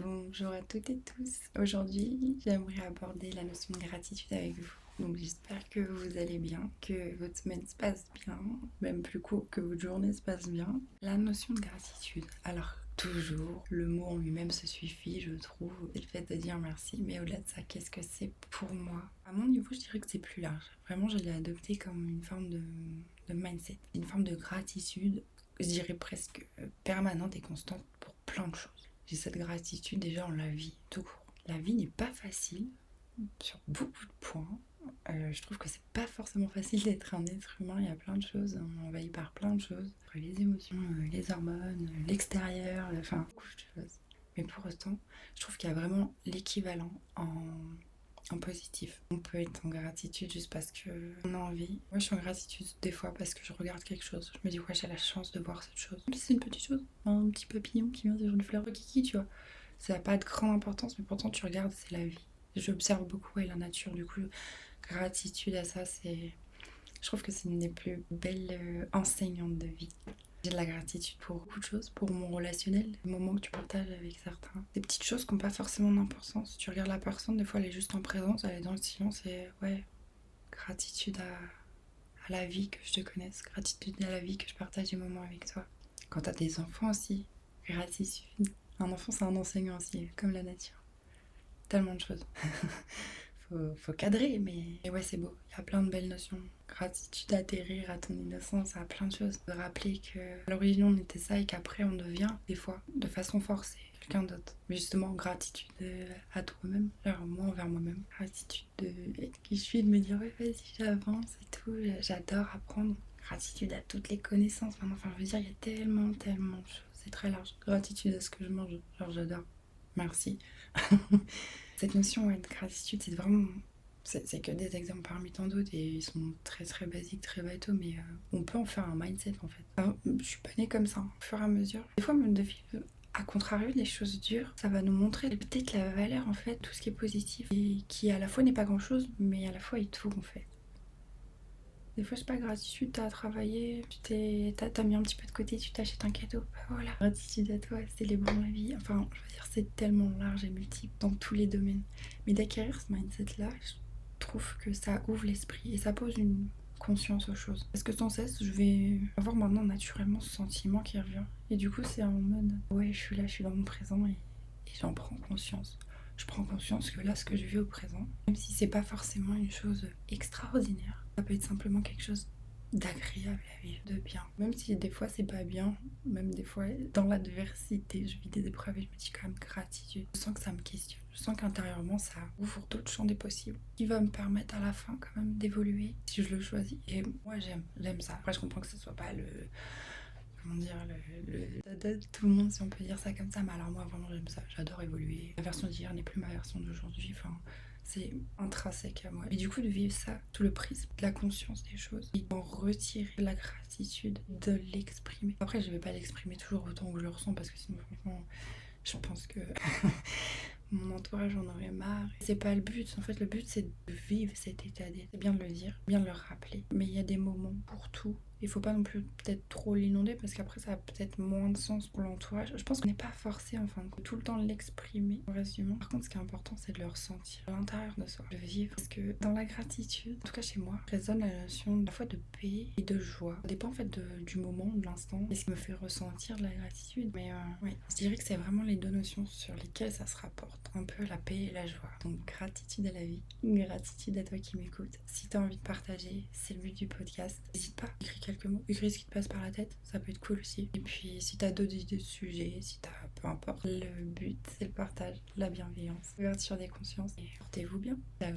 Bonjour à toutes et tous. Aujourd'hui, j'aimerais aborder la notion de gratitude avec vous. Donc j'espère que vous allez bien, que votre semaine se passe bien, même plus court que votre journée se passe bien. La notion de gratitude. Alors toujours, le mot en lui-même se suffit, je trouve. C'est le fait de dire merci, mais au-delà de ça, qu'est-ce que c'est pour moi? À mon niveau, je dirais que c'est plus large. Vraiment, je l'ai adopté comme une forme de mindset, une forme de gratitude, je dirais presque permanente et constante pour plein de choses. J'ai cette gratitude déjà dans la vie, tout court. La vie n'est pas facile sur beaucoup de points. Je trouve que c'est pas forcément facile d'être un être humain. Il y a plein de choses, on est envahi par plein de choses. Les émotions, les hormones, l'extérieur, enfin beaucoup de choses. Mais pour autant, je trouve qu'il y a vraiment l'équivalent en positif. On peut être en gratitude juste parce qu'on a envie. Moi, je suis en gratitude des fois parce que je regarde quelque chose. Je me dis, ouais, j'ai la chance de voir cette chose. Même si c'est une petite chose, un petit papillon qui vient sur une fleur de kiki, tu vois. Ça n'a pas de grande importance, mais pourtant, tu regardes, c'est la vie. J'observe beaucoup la nature, du coup, gratitude à ça, c'est. Je trouve que c'est une des plus belles enseignantes de vie. J'ai de la gratitude pour beaucoup de choses, pour mon relationnel, les moments que tu partages avec certains. Des petites choses qui n'ont pas forcément d'importance. Tu regardes la personne, des fois elle est juste en présence, elle est dans le silence et ouais, gratitude à la vie que je te connaisse, gratitude à la vie que je partage des moments avec toi. Quand t'as des enfants aussi, gratitude. Un enfant c'est un enseignant aussi, comme la nature. Tellement de choses. Faut cadrer, mais et ouais, c'est beau. Il y a plein de belles notions. Gratitude, atterrir à ton innocence, à plein de choses. De rappeler que à l'origine on était ça et qu'après on devient, des fois, de façon forcée, quelqu'un d'autre. Mais justement, gratitude à toi-même, alors moi envers moi-même. Gratitude de être qui je suis, de me dire ouais, vas-y, j'avance et tout. J'adore apprendre. Gratitude à toutes les connaissances. Enfin, je veux dire, il y a tellement, tellement de choses. C'est très large. Gratitude à ce que je mange. Genre, j'adore. Merci. Cette notion de gratitude, c'est vraiment. C'est que des exemples parmi tant d'autres et ils sont très très basiques, très bateaux, mais on peut en faire un mindset en fait. Enfin, je suis pas née comme ça, au fur et à mesure. Des fois, même de vivre à contrario des choses dures, ça va nous montrer peut-être la valeur en fait, tout ce qui est positif et qui à la fois n'est pas grand chose, mais à la fois est tout en fait. Des fois, c'est pas gratitude, t'as travaillé, t'as mis un petit peu de côté, tu t'achètes un cadeau. Bah voilà, gratitude à toi, célébrons la vie. Enfin, je veux dire, c'est tellement large et multiple dans tous les domaines. Mais d'acquérir ce mindset-là, je trouve que ça ouvre l'esprit et ça pose une conscience aux choses. Parce que sans cesse, je vais avoir maintenant naturellement ce sentiment qui revient. Et du coup, c'est en mode, ouais, je suis là, je suis dans mon présent et j'en prends conscience. Je prends conscience que là, ce que je vis au présent, même si c'est pas forcément une chose extraordinaire, ça peut être simplement quelque chose d'agréable à vivre, de bien. Même si des fois c'est pas bien, même des fois dans l'adversité, je vis des épreuves et je me dis quand même gratitude. Je sens que ça me questionne. Je sens qu'intérieurement ça ouvre d'autres champs des possibles qui va me permettre à la fin quand même d'évoluer si je le choisis. Et moi j'aime ça. Après je comprends que ce soit pas le comment dire, dada de tout le monde, si on peut dire ça comme ça. Mais alors moi, vraiment, j'aime ça. J'adore évoluer. La version d'hier n'est plus ma version d'aujourd'hui. Enfin, c'est intrinsèque à moi. Et du coup, de vivre ça sous le prisme de la conscience des choses et d'en retirer la gratitude, de l'exprimer. Après, je vais pas l'exprimer toujours autant que je le ressens parce que sinon, franchement, je pense que mon entourage en aurait marre. C'est pas le but. En fait, le but, c'est de vivre cet état d'être. C'est bien de le dire, bien de le rappeler. Mais il y a des moments pour tout. Il faut pas non plus peut-être trop l'inonder parce qu'après, ça a peut-être moins de sens pour l'entourage. Je pense qu'on n'est pas forcé, enfin, de tout le temps l'exprimer, en résumé. Par contre, ce qui est important, c'est de le ressentir à l'intérieur de soi, de vivre. Parce que dans la gratitude, en tout cas chez moi, résonne la notion à la fois de paix et de joie. Ça dépend en fait du moment, de l'instant, et ce qui me fait ressentir de la gratitude. Mais ouais, je dirais que c'est vraiment les deux notions sur lesquelles ça se rapporte. Un peu la paix et la joie. Donc gratitude à la vie, gratitude à toi qui m'écoutes. Si tu as envie de partager, c'est le but du podcast. N'hésite pas, écris quelques mots, écris ce qui te passe par la tête, ça peut être cool aussi. Et puis si tu as d'autres idées de sujets, si tu as peu importe, le but c'est le partage, la bienveillance, l'ouverture des consciences et portez-vous bien. Ciao.